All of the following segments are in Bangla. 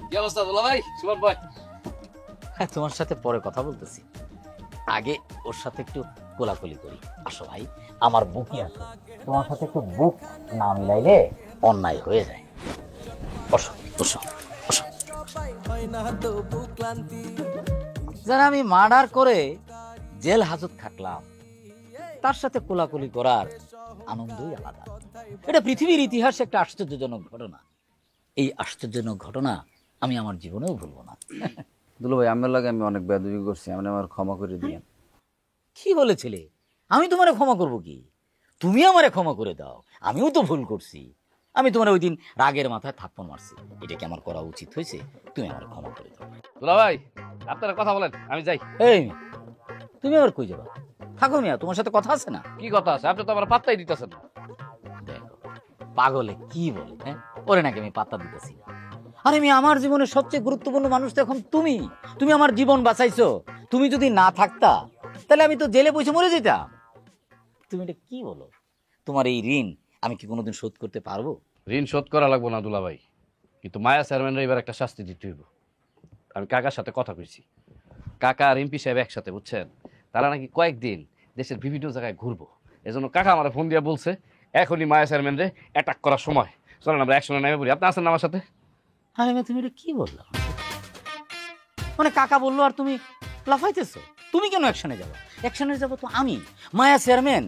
কি অবস্থা দুলা ভাই? সুমন ভাই, হ্যাঁ, তোমার সাথে পরে কথা বলতেছি, আগে ওর সাথে একটু কোলাকুলি করি। আসো ভাই, আমার বুকই আছে, তোমার সাথে একটু বুক না মিলাইলে অন্যায় হয়ে যায়। বসো বসো বসো। যারা আমি মার্ডার করে জেল হাজত খাটলাম, তার সাথে কোলাকুলি করার আনন্দই আলাদা। এটা পৃথিবীর ইতিহাসে একটা আশ্চর্যজনক ঘটনা। এই আশ্চর্যজনক ঘটনা আমি আমার জীবনেও ভুলবো না। দুলো ভাই, আমার লাগে আমি অনেক বেয়াদবি করছি, আপনি আমার ক্ষমা করে দিয়েন। কি বলেছিলে? আমি তোমারে ক্ষমা করব কি? তুমি আমারে ক্ষমা করে দাও, আমিও তো ভুল করছি। আমি তোমার ওই দিন রাগের মাথায় থাপ্পড় মারছি, এটা কি আমার করা উচিত হয়েছে? তুমি আমার ক্ষমা করে দাও। দুলা ভাই আপনারা কথা বলেন, আমি যাই। এই, তুমি আবার কই যাবা? থাকো মিয়া, তোমার সাথে কথা আছে না? কি কথা আছে? আপনি তো আমার পাত্তাই দিতেছেন না। দেখো, পাগলে কি বলে, হ্যাঁ? ওরে নাকি আমি পাত্তা দিতেছি না। আরে আমি আমার জীবনের সবচেয়ে গুরুত্বপূর্ণ মানুষ তো এখন তুমি। তুমি আমার জীবন বাঁচাইছো। তুমি যদি না থাকতা, তাহলে আমি তো জেলে বসে মরে যেতাম। তুমি এটা কি বলো? তোমার এই ঋণ আমি কি কোনোদিন শোধ করতে পারবো? ঋণ শোধ করা লাগবো না দুলা ভাই, কিন্তু মায়া চেয়ারম্যানের এবার একটা শাস্তি দিতে হইব। আমি কাকার সাথে কথা কইছি, কাকা আর এমপি সাহেব একসাথে, বুঝছেন? তারা নাকি কয়েকদিন দেশের বিভিন্ন জায়গায় ঘুরবো। এজন্য কাকা আমার ফোন দিয়ে বলছে এখনই মায়া চেয়ারম্যানরে অ্যাটাক করার সময়, চলেন আমরা একসঙ্গে নেমে পড়ি। আপনি আসেন না আমার সাথে? আরে মেয়ে, তুমি এটা কি বললাম? মানে কাকা বললো আর তুমি লাফাইতেছো? তুমি কেন অ্যাকশনে যাবো? অ্যাকশনে যাবো তো আমি। মায়া চেয়ারম্যান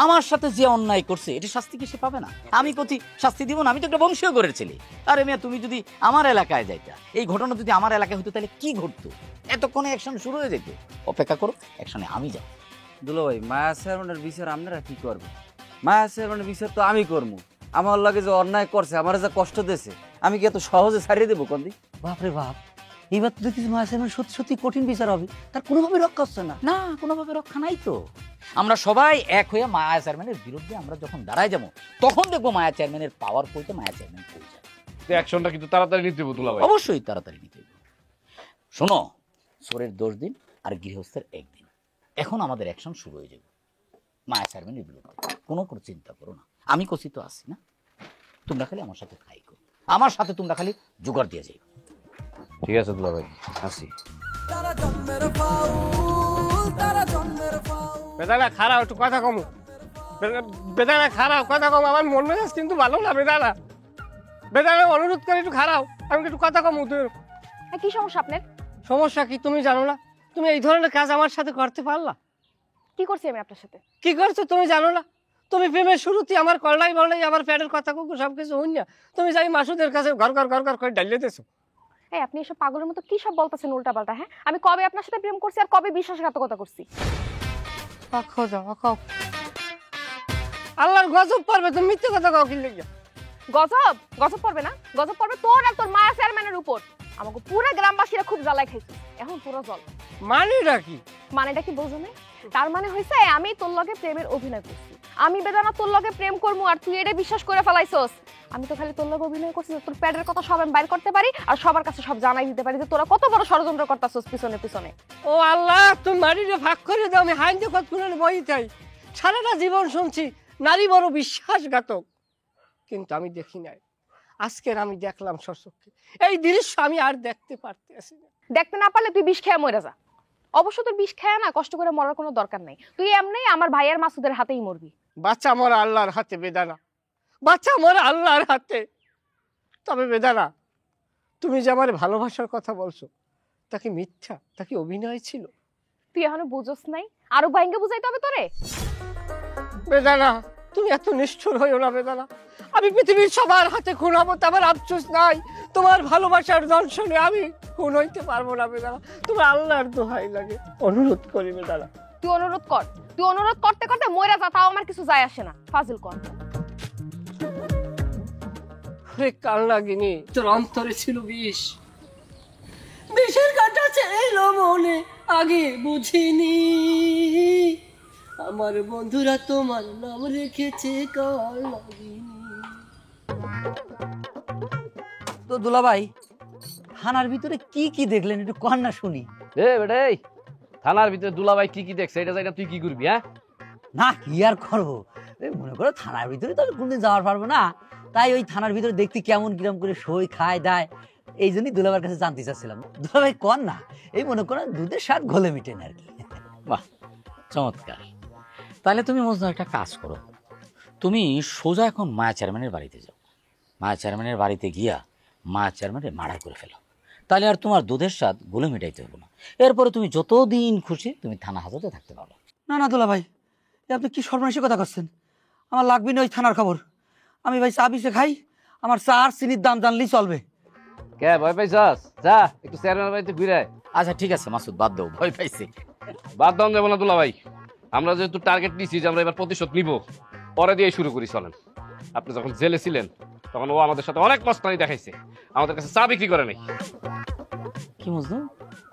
আমার সাথে যে অন্যায় করছে, এটা শাস্তি কি সে পাবে না? আমি কতি শাস্তি দিব না? আমি তো একটা বংশীয় ঘরের ছেলে। আরে মেয়ে, তুমি যদি আমার এলাকায় যাইতা, এই ঘটনা যদি আমার এলাকায় হতো, তাহলে কি ঘটতো? এতক্ষণে অ্যাকশন শুরু হয়ে যেত। অপেক্ষা করো, অ্যাকশনে আমি যাব। দুলো ভাই, মায়া চেয়ারম্যানের বিচার আপনারা কি করবেন? মায়া চেয়ারম্যানের বিচার তো আমি করবো। আমার লাগে যে অন্যায় করছে, আমার যে কষ্ট দিয়েছে, আমি কি এত সহজে ছাড়িয়ে দেবো কন্দি? বাপরে বাপ, এইবার তো দেখতেছি মায়া চেয়ারম্যান সত্যি সত্যি কঠিন বিচার হবে, তার কোনোভাবে রক্ষা হচ্ছে না। না, কোনোভাবে রক্ষা নাই তো। আমরা সবাই এক হয়ে মায়া চেয়ারম্যানের বিরুদ্ধে আমরা যখন দাঁড়ায় যাবো, তখন দেখবো মায়া চেয়ারম্যানের পাওয়ার কইতে মায়া চেয়ারম্যান কই যায়। অ্যাকশনটা কিন্তু তাড়াতাড়ি নিতে হইব দুলা ভাই। অবশ্যই তাড়াতাড়ি নিতে হবে। শোনো, চোরের 10 দিন আর গৃহস্থের 1 দিন। এখন আমাদের অ্যাকশন শুরু হয়ে যাবে মায়া চেয়ারম্যানের বিরুদ্ধে। কোনো চিন্তা করো না, আমি কষি তো আছি না। তোমরা খালি আমার সাথে থাইকো, আমার সাথে তোমরা খালি জোগাড় দিয়ে যাই। ঠিক আছে দুলা ভাই, আসি। বেদানা খারাপ, একটু কথা কম। বেদানা খারাপ, কথা কম। আমার মন মেজাজ কিন্তু ভালো না বেদানা। বেদানা অনুরোধ করে একটু খারাপ, আমি একটু কথা কম। কি সমস্যা আপনার? সমস্যা কি তুমি জানো না? তুমি এই ধরনের কাজ আমার সাথে করতে পারলা? কি করছি আমি আপনার সাথে? কি করছো তুমি জানো না? তুমি প্রেমের শুরুতে আমার কল্লাই বললাই, আমার পেটের কথা কুকু সবকিছু হইন না, তুমি যাই মাসুদের কাছে ঘর ঘর ঘর ঘর করে ডালিয়ে দিয়েছো। এই আপনি এসব পাগলের মতো কি সব বলতেছেন উল্টা পাল্টা? হ্যাঁ, আমি কবে আপনার সাথে প্রেম করছি আর কবে বিশ্বাসঘাতকতা করছি? আল্লাহর গজব পারবে, তুমি মিথ্যে কথা কাউ কি লেগে? গজব গজব পড়বে না? গজব পড়বে তোর আর তোর মায়া চেয়ারম্যানের উপর। আমাকে পুরো গ্রামবাসীরা খুব জ্বালায় খাইছে, এখন পুরো জল। মানেটা কি? মানেটা কি বোঝো না? তার মানে হইছে আমি তোর লগে প্রেমের অভিনয় করছি। আমি বেদানা তোর লগে প্রেম করবো আর তুই এটা বিশ্বাস করে ফেলাইছস। আমি তো খালি তোর লগে অভিনয় করছি, তোর পেটের কথা সব আমি বাইর করতে পারি আর সবার কাছে সব জানাই দিতে পারি যে তোরা কত বড় ষড়যন্ত্র করতাছস পিছনে পিছনে। ও আল্লাহ, তুমি মাটিতে ভাগ করে দাও। আমি হাইন দেখো পুরানো বই চাই। সারাটা জীবন শুনছি নারী বড় বিশ্বাসঘাতক, কিন্তু আমি দেখি নাই। আজকের আমি দেখলাম সচক্ষে। এই দৃশ্য আমি আর দেখতে পারতেছি না। দেখতে না পারলে তুই বিষ খেয়ে মরে যা। অবশ্য তোর বিষ খেয়ে না কষ্ট করে মরার কোনো দরকার নাই, তুই এমনি আমার ভাইয়ের মাসুদের হাতেই মরবি। বাচ্চা মরা আল্লাহর হাতে বেদানা, বাচ্চা মরা আল্লাহর হাতে। তবে বেদানা, তুমি যে আমার ভালোবাসার কথা বলছো, তা কি মিথ্যা? তা কি অভিনয় ছিল? তুই এখনো বুঝোস নাই, আরো ভাইঙ্গে বুঝাইতে হবে তোরে। বেদানা, তুমি এত নিষ্ঠুর হইও না বেদানা। আমি পৃথিবীর সবার হাতে খুন হবো, আমার আফসোস নাই। তোমার ভালোবাসার দর্শনে আমি খুন হইতে পারবো না বেদানা। তোমার আল্লাহর দোহাই লাগে, অনুরোধ করি বেদানা। তুই অনুরোধ কর, তুই অনুরোধ করতে করতে মইরা যা, তাও আমার কিছু যায় আসে না। ফাজিল কর। রে কাল লাগিনি, তোর অন্তরে ছিল বিষ। বিষের কাঁটা ছিল মনে, আগে বুঝিনি। আমার বন্ধুরা তোমার নাম রেখেছে কাল লাগিনি। তো দুলাভাই, থানার ভিতরে কি কি দেখলেন একটু কর না শুনি। এ বেটা, এই থানার ভিতরে দুলা ভাই কি কি দেখছে, এটা জানি না তুই কি করবি? হ্যাঁ না, কি আর করবো, মনে করো থানার ভিতরে তো আমি কোনদিন যাওয়ার পারবো না, তাই ওই থানার ভিতরে দেখতে কেমন কিরম করে সই খায় দেয় এই জন্যই দুলাভাইয়ের কাছে জানতে চাচ্ছিলাম। দুলাভাই কর না, এই মনে করেন দুধের স্বাদ ঘোলে মিটে না আর কি। বাহ, চমৎকার। তাহলে তুমি মজনু একটা কাজ করো, তুমি সোজা এখন মায়া চেয়ারম্যানের বাড়িতে যাও। মায়া চেয়ারম্যানের বাড়িতে গিয়া মায়া চেয়ারম্যানের মার্ডার করে ফেলো। তাহলে আর তোমার দুধের স্বাদ গুলে মিটাইতে হবে না। এরপরে তুমি যতদিন খুশি তুমি থানা হাজতে থাকতে পারো। না না দুলাভাই, এ আপনি কি সর্বনাশী কথা করছেন? আমার লাগবে না ওই থানার খবর। আমি ভাই চা বিছে খাই, আমার চা আর চিনির দাম জানলেই চলবে। কে ভয় পাইছাস? যা একটু চেয়ারম্যান বাড়িতে ঘুরে আয়। আচ্ছা ঠিক আছে মাসুদ, বাদ দাও, ভয় পাইছি। বাদ দাম যাবো না দুলাভাই, আমরা যেহেতু টার্গেট নিয়েছি যে আমরা এবার প্রতিশোধ নিব, পরে দিয়ে শুরু করি চলেন। আপনি যখন জেলে ছিলেন তখন ও আমাদের সাথে অনেক মস্তানি দেখাইছে, আমাদের কাছে চা বিক্রি করে নাই। কি মজনু,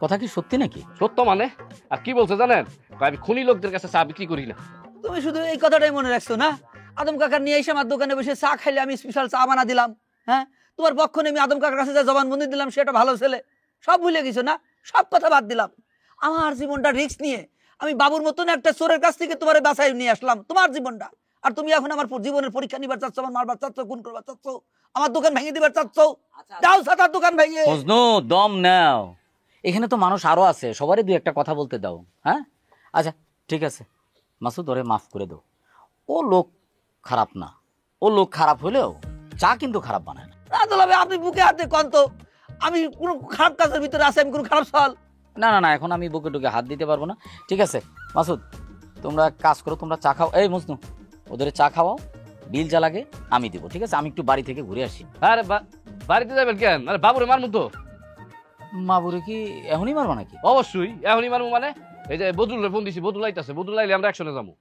কথা কি সত্যি নাকি? সত্য মানে? আর কি বলছে জানেন, কয় আমি খুনি লোকদের কাছে চা বিক্রি করি না। তুমি শুধু এই কথাটাই মনে রাখছো না? আদম কাকার নিয়ে এসে আমার দোকানে বসে চা খাইলে আমি স্পেশাল চা বানা দিলাম। হ্যাঁ, তোমার পক্ষ নিয়ে আমি আদম কাকার কাছে যা জবানবন্দি দিলাম সেটা ভালো ছেলে, সব ভুলে গেছো না? সব কথা বাদ দিলাম। আমার জীবনটা রিস্ক নিয়ে আমি বাবুর মতন একটা চোরের কাছ থেকে তোমার বাসায় নিয়ে আসলাম, তোমার জীবনটা। আর তুমি এখন আমার জীবনের পরীক্ষা নিবার চাচ্ছ, আমার মারবার চাচ্ছ, খুন করবার চাচ্ছ, আমার দোকান ভেঙে দিবার চাচ্ছ। দাও সাতার দোকান ভেঙে। মজনু দম নাও, এখানে তো মানুষ আরো আছে, সবারই দুই একটা কথা বলতে দাও। হ্যাঁ আচ্ছা ঠিক আছে মাসুদ, ওরে মাফ করে দাও। ও লোক খারাপ না, ও লোক খারাপ হলেও চা কিন্তু খারাপ বানায় না। না দুলাভাই, আপনি বুকে হাতে কন্ত আমি কোনো খারাপ কাজের ভিতরে আছে, আমি কোনো খারাপ সওয়াল। না না না, এখন আমি বুকে টুকে হাত দিতে পারবো না। ঠিক আছে মাসুদ, তোমরা কাজ করো, তোমরা চা খাও। এই মজনু, ওদের চা খাওয়াও, বিল যা লাগে আমি দিব। ঠিক আছে, আমি একটু বাড়ি থেকে ঘুরে আসি। আরে বাড়িতে যাবেন কেন? আরে বাবুরে মারমু তো। মা বুড়ি কি এখনই মারবা নাকি? অবশ্যই এখনই মারমু। মানে এই যে বদরুলের ফোন দিছি, বদরুল আইতাছে, বদরুল আইলে আমরা একসঙ্গে যাবো।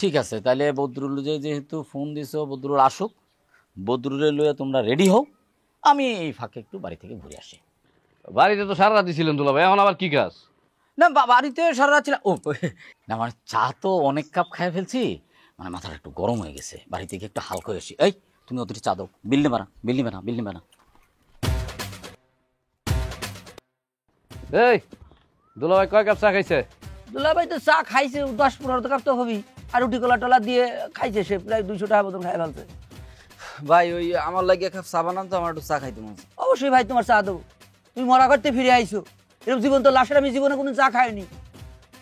ঠিক আছে, তাহলে বদরুল যেহেতু ফোন দিছো, বদরুল আসুক, বদরুলের লইয়া তোমরা রেডি হও, আমি এই ফাঁকে একটু বাড়ি থেকে ঘুরে আসি। বাড়িতে তো সারা রাতি ছিলেন দুলাভাই, এখন আবার কি কাজ? না বাড়িতে সারা রাত ছিলাম। ও না, মানে চা তো অনেক কাপ খাই ফেলছি, মানে মাথাটা একটু গরম হয়ে গেছে, বাড়ি থেকে একটু হালকা হয়ে আসি। এই তুমি ওদের চা দাও, বিল নেবে না, বিল নেবে না, বিল নেবে না। এই দুলাভাই কয় কাপ চা খাইছে? দুলাভাই তো চা খাইছে 10-15 কাপ তো হবি, আর রুটি কলা টলা দিয়ে খাইছে, সে প্রায় 200 টাকা মতন খাই ফেলছে। ভাই ওই আমার লাগে এক কাপ চা বানান তো, আমার একটু চা খাইতে মন চায়। অবশ্যই ভাই তোমার চা দেবো, তুমি মরা করতে ফিরে আইছো। এরকম জীবন তো লাশের, আমি জীবনে কোনো চা খাইনি।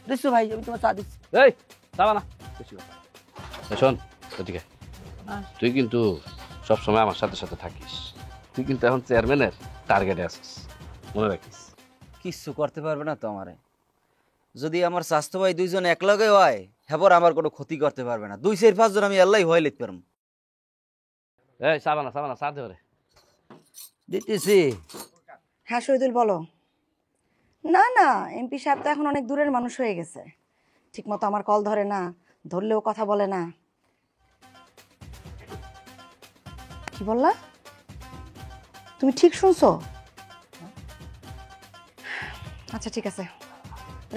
দিচ্ছ ভাই, আমি তোমার চা দিচ্ছি। এই যাবা না, শোন ঠিক আছে, তুই কিন্তু সবসময় আমার সাথে সাথে থাকিস। তুই কিন্তু এখন চেয়ারম্যানের টার্গেটে আছিস, মনে রাখিস। কিচ্ছু করতে পারবে না তো আমারে। যদি আমার স্বাস্থ্য ভাই দুইজন একলগে হয়, হেবর আমার কোনো ক্ষতি করতে পারবে না। 2-4-5 জন আমি আল্লাহ হয়ে লিখতে পারবো। এই সাবানা সাবানা চা দে ওরে। দিতেছি। হ্যাঁ শহীদুল বলো। না না, এমপি সাহেব তো এখন অনেক দূরের মানুষ হয়ে গেছে, ঠিকমতো আমার কল ধরে না, ধরলেও কথা বলে না। কি বললা? তুমি ঠিক শুনছো? আচ্ছা ঠিক আছে,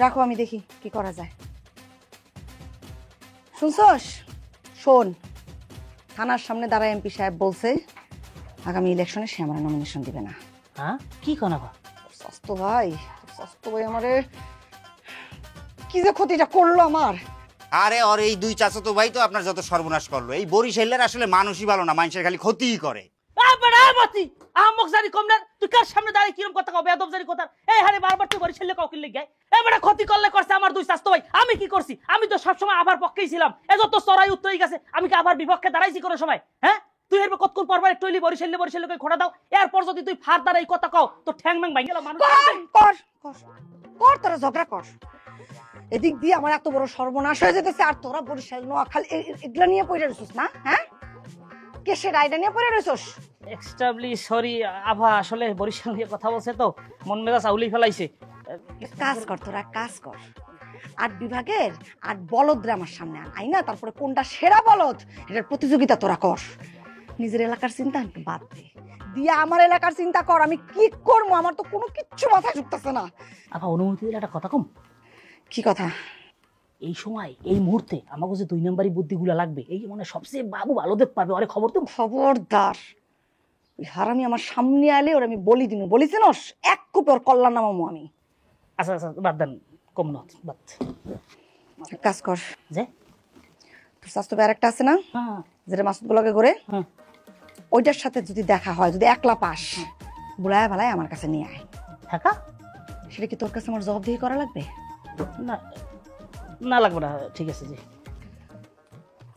রাখো, আমি দেখি কি করা যায়। শুনছস? শোন, থানার সামনে দাঁড়ায় এমপি সাহেব বলছে আগামী ইলেকশনে সে আমার নমিনেশন দিবে না। হ্যাঁ, কি কনাবা? স্বাস্থ্য ভাই আমারে কি যে ক্ষতিটা করলো আমার। আরে ওর এই দুই চাচাতো ভাই তো আপনার যত সর্বনাশ করলো। এই বরিশালের আসলে মানুষই ভালো না, মানুষের খালি ক্ষতিই করে। তুই কার সামনে দাঁড়িয়ে কিরম কথা কও? বেয়াদব জানি কথা। এই হারে বারবার তুই বরিশালে কাউকে লেগে এবারে ক্ষতি করলে করছে আমার দুই স্বাস্থ্য ভাই। আমি কি করছি? আমি তো সবসময় আবার পক্ষেই ছিলাম। এ যত চড়াই উত্তরই গেছে, আমি কি আবার বিপক্ষে দাঁড়াইছি কোনো সময়? হ্যাঁ, তুই এর কতক্ষণ পরবার একটু বরিশালে কই খোঁড়া দাও, এরপর যদি তুই ফারদার এই কথা কও তো ঠ্যাং ম্যাং ভাঙ গেল মানুষ। কর কর কর, তোরা ঝগড়া কর। এদিক দিয়ে আমার এত বড় সর্বনাশ হয়ে যেতেছে, আর তোরা বরিশাল নোয়াখালী এগুলা নিয়ে পড়ে রইছিস না? হ্যাঁ, কেসের আইডা নিয়ে পড়ে রইছিস। এক্সট্রাবলি সরি আভা, আসলে বরিশাল নিয়ে কথা বলছে তো মন মেজাজ আউলি ফেলাইছে। কাজ কর, তোরা কাজ কর। 8 বিভাগের 8 বলদরে আমার সামনে আইনা, তারপরে কোনটা সেরা বলদ এটার প্রতিযোগিতা তোরা কর। নিজের এলাকার চিন্তা বাদ দে, দিয়া আমার এলাকার চিন্তা কর। আমি কি করবো, আমার তো কোনো কিচ্ছু মাথায় ঢুকতেছে না। আভা অনুমতি দিলে একটা কথা কম। কি কথা? এই সময় এই মুহূর্তে আমাকে যে 2 নম্বরই বুদ্ধিগুলা লাগবে, এই মানে সবচেয়ে বাবু ভালোদেব পাবে, আরে খবর তো। খবরদার, ওই হারামি আমার সামনে আলে ওর আমি বলি দিমু, বলিছিনস এক কুপে ওর কল্যাণ নামামু আমি। আচ্ছা আচ্ছা বাদ দেন, কম নত বাদ। এক কাজ কর, যে তোর স্বাস্থ্য ব্যার একটা আছে না, যেটা মাসুদ ব্লগে করে, ওইটার সাথে যদি দেখা হয়, যদি একলা পাস, বুলায় ভালায় আমার কাছে নিয়ে আয়। টাকা সেটা কি তোর কাছে আমার জবাবদিহি করা লাগবে? না না লাগবে না, ঠিক আছে জি।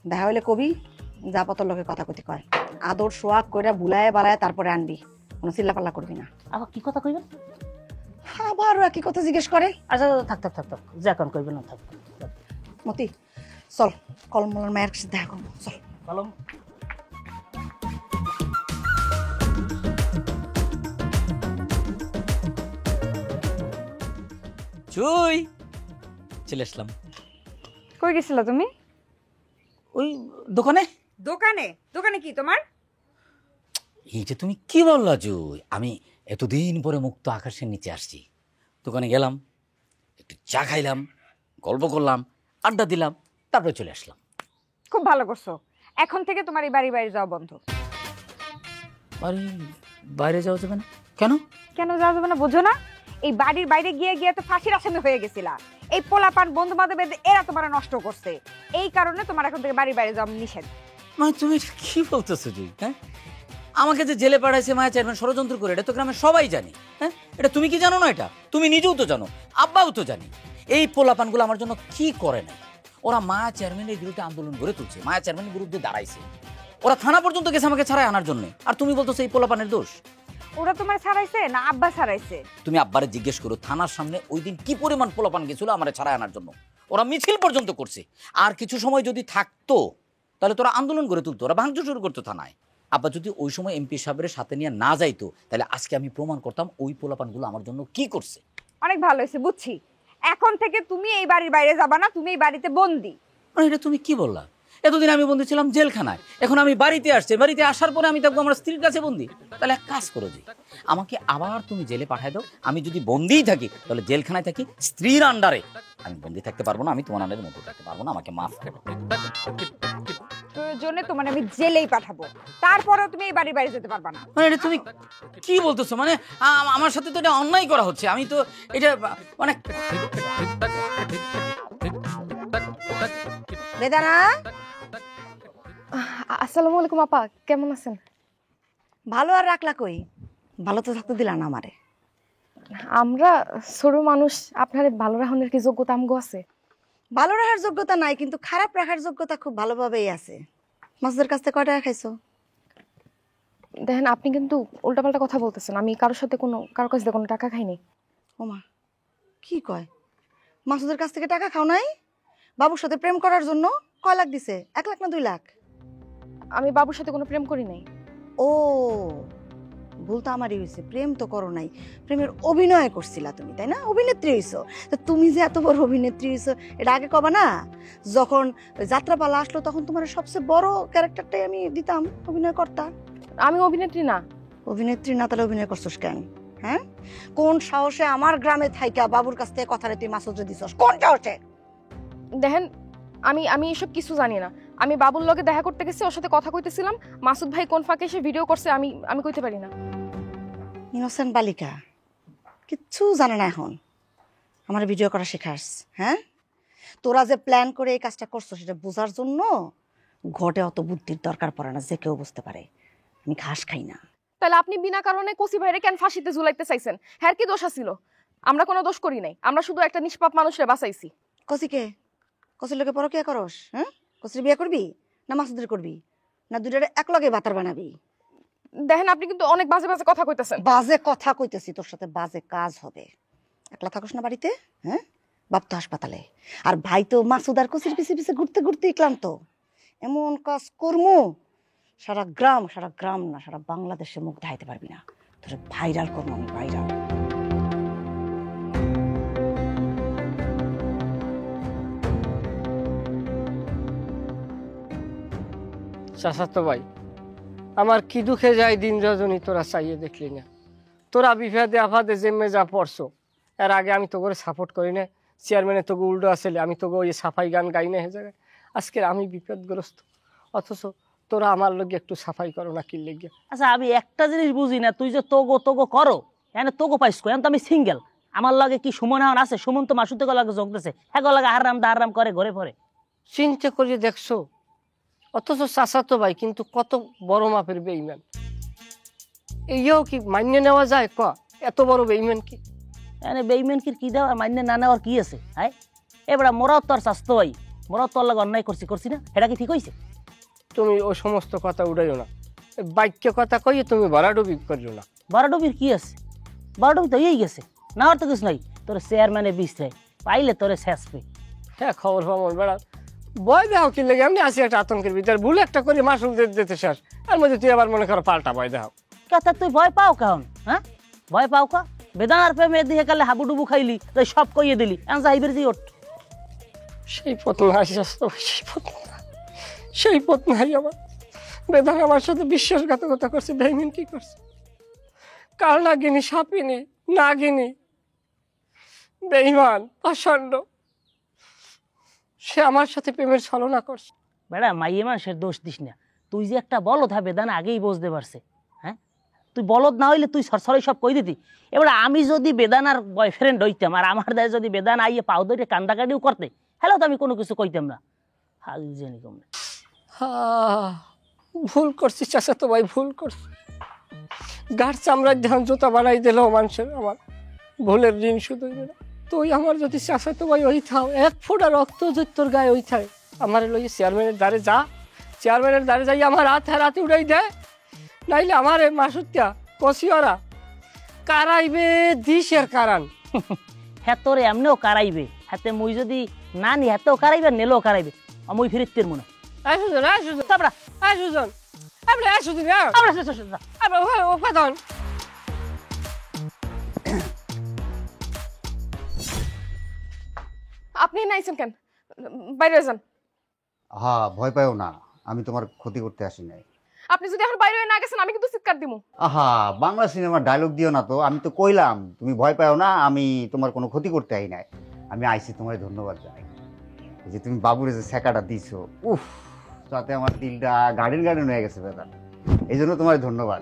দেখা হইলে কবি যা পতর লোকে কথা কতি কয়, আদর সোয়াগ কইরা বুলায় বালায় তারপরে আনবি, কোনো চিল্লাপাল্লা করবি না। আবার কি কথা কইবেন? আবার একই কথা জিজ্ঞেস করে। আচ্ছা থাক থাক থাক থাক, যা কোন কইবেন না, থাক থাক। মতি চল কলমলার মায়ের কাছে দেখা করবো, চল। কলম চুই চলে আসলাম। কই গেছিলা তুমি? ওই দোকানে। দোকানে? দোকানে কি তোমার? এই যে তুমি কি বললা জুই, আমি এতদিন পরে মুক্ত আকাশের নিচে আসছি। দোকানে গেলাম, একটু চা খাইলাম, গল্প করলাম, আড্ডা দিলাম, তারপরে চলে আসলাম। খুব ভালো করছো। এখন থেকে তোমার এই বাড়ি বাইরে যাওয়া বন্ধ। বাড়ি বাইরে যাওয়া যাবে না কেন? কেন যাওয়া যাবে না বোঝো না? এই বাড়ির বাইরে গিয়ে গিয়ে তো ফাঁসির আসামি হয়ে গেছিলা। এই পোলাপান বন্ধু বান্ধব এরা তোমার নষ্ট করছে, এই কারণে তোমার এখন থেকে বাড়ির বাইরে যাওয়া নিষেধ। মানে তুমি এটা কি বলতেছো জুই? হ্যাঁ, আমাকে যে জেলে পাঠাইছে মায়া চেয়ারম্যান ষড়যন্ত্র করে, এটা তো গ্রামে সবাই জানে। হ্যাঁ, এটা তুমি কি জানো না? এটা তুমি নিজেও তো জানো, আব্বাও তো জানি। এই পোলাপানগুলো আমার জন্য কি করে নাই? ওরা মায়া চেয়ারম্যানের বিরুদ্ধে আন্দোলন গড়ে তুলছে, মায়া চেয়ারম্যানের বিরুদ্ধে দাঁড়াইছে, ওরা থানা পর্যন্ত গেছে আমাকে ছাড়াই আনার জন্য। আর তুমি বলতেছো এই পোলাপানের দোষ? ওরা তোমার ছাড়াইছে না আব্বা ছাড়াইছে? তুমি আব্বারে জিজ্ঞেস করো থানার সামনে ওই দিন কি পরিমাণ পোলাপান গেছিল আমারে ছাড়াই আনার জন্য। ওরা মিছিল পর্যন্ত করছে। আর কিছু সময় যদি থাকতো তাহলে তোরা আন্দোলন গড়ে তুলতো, ওরা ভাঙচুর শুরু করতো থানায়। আব্বা যদি ওই সময় এমপি সাহেবের সাথে নিয়ে না যাইতো তাহলে আজকে আমি প্রমাণ করতাম ওই পোলাপানগুলো আমার জন্য কি করছে। অনেক ভালো হয়েছে, বুঝছি। এখন থেকে তুমি এই বাড়ির বাইরে যাবা না, তুমি এই বাড়িতে বন্দি। মানে এটা তুমি কি বললা? এতদিন আমি বন্দি ছিলাম জেলখানায়, এখন আমি বাড়িতে আসছি, বাড়িতে আসার পরে আমি থাকবো আমার স্ত্রীর কাছে বন্দি। তাহলে এক কাজ করো যে আমাকে আবার তুমি জেলে পাঠায় দাও, আমি যদি বন্দিই থাকি তাহলে জেলখানায় থাকি স্ত্রীর আন্ডারে। আমি বন্দি থাকতে পারবো না, আমি তোমার আন্ডারের মধ্যে থাকতে পারবো না, আমাকে মাফ করো। প্রয়োজনে তোমার আমি জেলেই পাঠাবো, তারপরেও তুমি এই বাড়ির বাইরে যেতে পারবা না। মানে এটা তুমি কি বলতেছো? মানে আমার সাথে তো এটা অন্যায় করা হচ্ছে, আমি তো এটা মানে বেদানা, আসসালামু আলাইকুম আপা, কেমন আছেন? ভালো আর রাখলা কই? ভালো তো থাকতে দিলা না আমারে। আমরা ছোট মানুষ, আপনার ভালো রাখনের কি যোগ্যতা আমগো আছে? ভালো রাখার যোগ্যতা নাই, কিন্তু খারাপ রাখার যোগ্যতা খুব ভালোভাবেই আছে। মাসুদের কাছ থেকে কয় টাকা খাইছো? দেখেন আপনি কিন্তু উল্টাপাল্টা কথা বলতেছেন। আমি কারোর কাছ থেকে কোনো টাকা খাইনি। ওমা, কি কয়? মাসুদের কাছ থেকে টাকা খাও নাই? বাবুর সাথে প্রেম করার জন্য কয় লাখ দিছে? 1 লাখ না 2 লাখ? আমি বাবুর সাথে কোনো প্রেম করি নাই। ও, ভুল তো আমারই হয়েছে। প্রেম তো করো নাই, প্রেমের অভিনয় করছিলা তুমি, তাই না? অভিনেত্রী হইছো। তো তুমি যে এত বড় অভিনেত্রী হইছো এটা আগে কবা না? যখন যাত্রাপালা আসলো তখন তোমার সবচেয়ে বড় ক্যারেক্টারটাই আমি দিতাম, অভিনয় করতা। আমি অভিনেত্রী না। অভিনেত্রী না তাহলে অভিনয় করছস কেন? হ্যাঁ, কোন সাহসে আমার গ্রামে থাইকা বাবুর কাছ থেকে কথাটা তুই মাসুদরে দিছস? কোন সাহসে? দেখেন আমি এসব কিছু জানি না। আমি বাবুর লগে দেখা করতে গেছি, ওর সাথে কথা কইতেছিলাম। মাসুদ ভাই কোন ফাঁকে এসে ভিডিও করছে আমি কইতে পারি না। ইনোসেন্ট বালিকা, কিচ্ছু জানে না এখন। আমার ভিডিও করা শেখাস? হ্যাঁ, তোরা যে প্ল্যান করে এই কাজটা করছো সেটা বোঝার জন্য ঘটে অত বুদ্ধির দরকার পড়ে না, যে কেউ বুঝতে পারে। আমি ঘাস খাই না। তাহলে আপনি বিনা কারণে কসি ভাইরে কেন ফাঁসিতে ঝুলাইতে চাইছেন? হ্যাঁ, কি দোষ ছিল? আমরা কোনো দোষ করি নাই, আমরা শুধু একটা নিষ্পাপ মানুষরে বাঁচাইছি। কসিকে, কসির লোকে পরকিয়া করস? হ্যাঁ, কসির বিয়ে করবি না মাসুদের করবি, না দুইটারে এক লগে বাতার বানাবি? দেখেন আপনি কিন্তু অনেক বাজে বাজে কথা কইতেছেন। বাজে কথা কইতেছি? তোর সাথে বাজে কাজ হবে। একলা থাকস না বাড়িতে? হ্যাঁ, বাপ তো হাসপাতালে, আর ভাই তো মাসুদ আর কসির পিছে পিছে ঘুরতে ঘুরতেই ক্লান্ত। এমন কাজ করমু সারা গ্রাম না সারা বাংলাদেশে মুখ ধাইতে পারবি না। তোর ভাইরাল করবো আমি, ভাইরাল। চাচাতো ভাই, আমার কি দুঃখে যায় দিন রজনী তোরা চাইয়ে দেখলি না। তোরা বিভাদে আফাদে জেমে যা পড়ছো, এর আগে আমি তো করে সাপোর্ট করি না। চেয়ারম্যানে তোকে উল্টো আসলে আমি তোকে ওই সাফাই গান গাই না হয়ে যাবে। আজকে আমি বিপদগ্রস্ত, অথচ তোরা আমার লগে একটু সাফাই করো না কি লেগে? আচ্ছা আমি একটা জিনিস বুঝি না, তুই যে তোগো করো, এনে তোগো পাইস এখন তো আমি সিঙ্গেল, আমার লগে কি সুমন এখন আছে? সুমন তো মাসুদ লগে যোগ দিছে, এক লগে হারাম করে ঘরে পরে। চিন্তা করে দেখছো? অথচ চাচাতো ভাই কিন্তু কত বড় মাপের বেঈমান। এইও কি মান্য নেওয়া যায় ক? এত বড় বেইমান কি? এনে বেইমানকির কি দেওয়া মান্য না নেওয়ার কি আছে? হ্যাঁ এবারে মোরাও তোর স্বাস্থ্য ভাই, মোরাও তোর লাগে অন্যায় করছি না, এটা কি ঠিক হয়েছে? তুমি ও সমস্ত কথা উড়াইও না, বাক্য কথা কইয়ে তুমি ভরাডুবি করিও না। বারাডুবির কি আছে? বারাডুবি তো এই গেছে, না আর তো কিছু নাই। তোর চেয়ারম্যানে বিশ্রায় পাইলে তোরে শেষ পে। হ্যাঁ খবর পাবো বেড়া, ভয় দেও কি লেগে? এমনি আসি একটা আতঙ্কের ভিতরে, ভুল একটা করে মাসুল দিতে শেষ, এর মধ্যে তুই আবার মনে করো পাল্টা ভয় দেও। কথা তুই ভয় পাও কাহন? হ্যাঁ ভয় পাও কা? বেদানার প্রেমে দিয়ে কালে হাবুডুবু খাইলি, তাই সব কইয়ে দিলি, যাইবের যে ওঠ। সেই পথ নাই স্বাস্থ্য, সেই পথ না, সেই পথ নাই আমার। বেদান আমার সাথে বিশ্বাসঘাতকতা করছে, বেইমান কি করছে? কাল নাগিনি, সাপিনি, নাগিনি, বেইমান, পাষণ্ড, সে আমার সাথে প্রেমের ছলনা করছে। বেড়া মাইয়ে মানুষের দোষ দিস না। তুই যে একটা বলদ হ্যাঁ বেদান আগেই বুঝতে পারছে। হ্যাঁ তুই বলদ না হইলে তুই সরসরাই সব কই দিতি। এবার আমি যদি বেদানার বয়ফ্রেন্ড হইতাম আর আমার দায় যদি বেদান আইয়ে পাও ধরে কান্দাকাটিও করতে, হ্যালো তো আমি কোনো কিছু কইতাম না। হাল জানি কম না। ভুল করছি চাচা তো ভাই, ভুল করছি। গাঢ় চামড়ার ধান জুতা বানাই দিল মানুষের, আমার ভুলের ঋণ শুধু না। তুই আমার যদি চাচা তো ভাই ওই থাও, এক ফোঁটা রক্ত যদি তোর গায়ে ওই থাকে, আমার লইয়ে চেয়ারম্যানের দ্বারে যা, চেয়ারম্যানের দ্বারে যাই আমার হাতে উড়াই দেয়, নাইলে আমার মাসুতিয়া কষিওরা কারাইবে দিশের কারান। হ্যাঁ তোরে এমনিও কারাইবে, হাতে মুই যদি না নি হাতেও কারাইবে, নেলেও কারাইবে, মুই ফিরিতের মনে। সুজন সুজন আপনি নাইছেন কেন? বাইরে যান। হ্যাঁ ভয় পাও না, আমি তোমার ক্ষতি করতে আসি নাই। আপনি যদি এখন বাইরে না গেছেন আমি কিন্তু চিৎকার দিমু। আহা, বাংলা সিনেমার ডায়লগ দিও না তো। আমি তো কইলাম তুমি ভয় পাও না, আমি তোমার কোনো ক্ষতি করতে আই নাই। আমি আইছি তোমার ধন্যবাদ জানাই, যে তুমি বাবুরে যে শেখাটা দিছো, উফ, তাতে আমার দিলটা গার্ডেন হয়ে গেছে বেদা। এই জন্য তোমার ধন্যবাদ।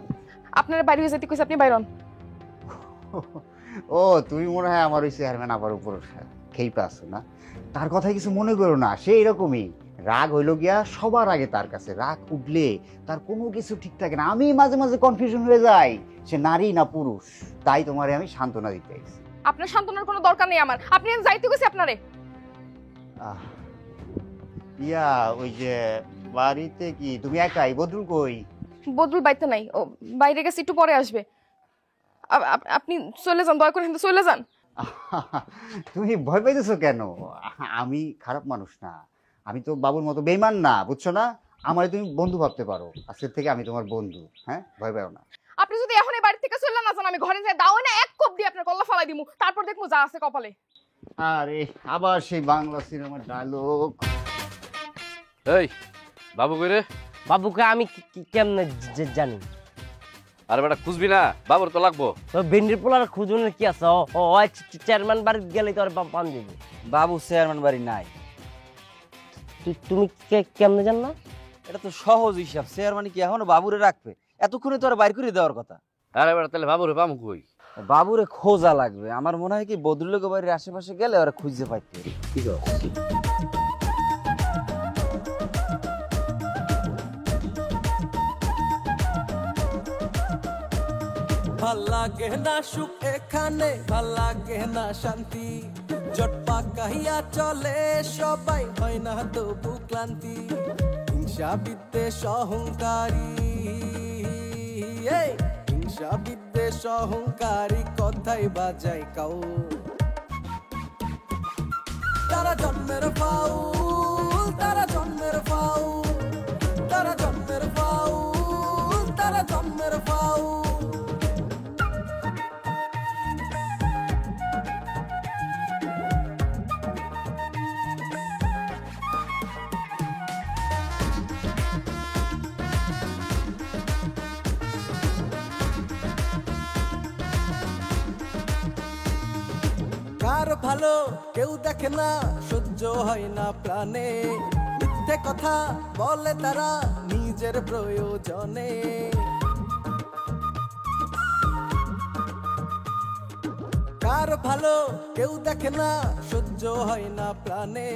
আপনার বাইরে যেতে কইছে, আপনি বাইরন। ও তুমি মনে হয় আমার ওই চেয়ারম্যান আবার উপর খেই পাচ্ছ না? তার কথাই কিছু মনে করো না, সে এরকমই। রাগ হইল গিয়া সবার আগে তার কাছে, রাগ উঠলে তার কোনো কিছু ঠিক থাকে না। আমি মাঝে মাঝে কনফিউশন হয়ে যাই সে নারী না পুরুষ। তাই তোমারে আমি সান্ত্বনা দিতে আইছি। আপনার সান্ত্বনার কোনো দরকার নেই আমার, আপনি যাইতে কইছে আপনারে। ইয়া ওই যে বাড়িতে কি তুমি একাই? বদরুল কই? বদরুল বাইতে নাই, ও বাইরে গেছে, একটু পরে আসবে। আপনি চলে যান, দয়া করে কিন্তু চলে যান। তুমি ভয় পাইতেছো কেন? আমি খারাপ মানুষ না, আমি তো বাবুর মতো বেইমান না, বুঝছো না? আমার তুমি বন্ধু ভাবতে পারো, আজকের থেকে আমি তোমার বন্ধু। হ্যাঁ ভয় পাও না। আপনি যদি এখন এই বাড়ি থেকে চলে না যান, আমি ঘরে যাই দাও না এক কোপ দিয়ে আপনার গলা ফালাই দিমু, তারপর দেখমু যা আছে কপালে। আরে আবার সেই বাংলা সিনেমার ডায়লগ। এই বাবু কই রে? বাবুকে আমি কেমনে জানি? আরে বেটা খুঁজবি না, বাবুর তো লাগবো। তো ভেন্ডির পোলার খুঁজনের কি আছে? ও চেয়ারম্যান বাড়ি গেলে তোর পান দিবি। বাবু চেয়ারম্যান বাড়ি নাই। তুমি কেমনে জান না? এটা তো সহজ হিসাব, চেয়ারম্যান কি এখনো বাবুরে রাখবে? এতক্ষণে তো আর বাইর করে দেওয়ার কথা। আরে বেটা তাহলে বাবুরে পামু কই? বাবুরে খোঁজা লাগবে। আমার মনে হয় কি বদরুলের বাড়ির আশেপাশে গেলে ওরা খুঁজে পাইতে। ঠিক আছে। ভাল লাগে না সুখ এখানে, ভাল লাগে না শান্তি, জট পাকাইয়া চলে সবাই, হয় না তবু ক্লান্তি। হিংসা বিদ্বেষ অহংকারী, হিংসা বিদ্বেষ অহংকারী কথাই বাজাই কাউ। তারা জন্মের ফাউল, তারা জন্মের ফাউল, তারা জন্মের ফাউল, তারা জন্মের ফাউল। কার ভালো কেউ দেখে না, সহ্য হয় না প্রাণে, মিথ্যে কথা বলে তারা নিজের প্রয়োজনে। কার ভালো কেউ দেখে না, সহ্য হয় না প্রাণে,